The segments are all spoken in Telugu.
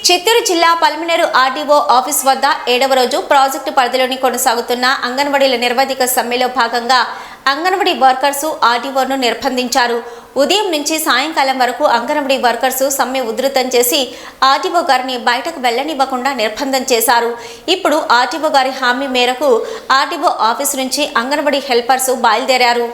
చిత్తూరు జిల్లా పల్మినేరు ఆర్డీఓ ఆఫీస్ వద్ద 7వ రోజు ప్రాజెక్టు పరిధిలోని కొనసాగుతున్న అంగన్వాడీల నిర్వాధిక సమ్మెలో భాగంగా అంగన్వాడీ వర్కర్స్ ఆర్డీఓను నిర్బంధించారు. ఉదయం నుంచి సాయంకాలం వరకు అంగన్వాడీ వర్కర్స్ సమ్మె ఉధృతం చేసి ఆర్డీఓ గారిని బయటకు వెళ్లనివ్వకుండా నిర్బంధం చేశారు. ఇప్పుడు ఆర్డీఓ గారి హామీ మేరకు ఆర్డీఓ ఆఫీస్ నుంచి అంగన్వాడీ హెల్పర్స్ బయలుదేరారు.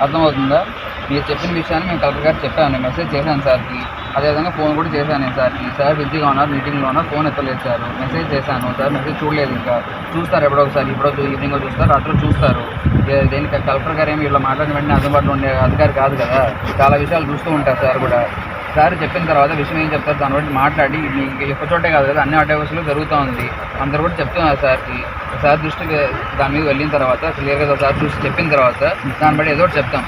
అర్థమవుతుందా? మీరు చెప్పిన విషయాన్ని మేము కలెక్టర్ గారు చెప్పాను, మెసేజ్ చేశాను సార్కి. అదేవిధంగా ఫోన్ కూడా చేశాను నేను సార్కి. సార్ బిజీగా ఉన్నారు, మీటింగ్లో ఉన్నారు, ఫోన్ ఎత్తలేదు సార్. మెసేజ్ చేశాను సార్, మెసేజ్ చూడలేదు. ఇంకా చూస్తారు ఎప్పుడో ఒకసారి, ఇప్పుడు ఈవినింగ్ చూస్తారు, రాత్రి చూస్తారు. దేనికి కలెక్టర్ గారు ఏమి ఇలా మాట్లాడిన వెంటనే అందుబాటులో ఉండే అధికారి కాదు కదా, చాలా విషయాలు చూస్తూ ఉంటారు సార్ కూడా. సార్ చెప్పిన తర్వాత విషయం ఏం చెప్తారు దాన్ని బట్టి మాట్లాడి, ఒక్క చోటే కాదు కదా, అన్ని ఆటోబస్లో జరుగుతూ ఉంది, అందరు కూడా చెప్తున్నారు సార్కి. సార్ దృష్టికి దాని మీద వెళ్ళిన తర్వాత క్లియర్గా సార్ చూసి చెప్పిన తర్వాత దాన్ని బట్టి ఏదో ఒకటి చెప్తాం.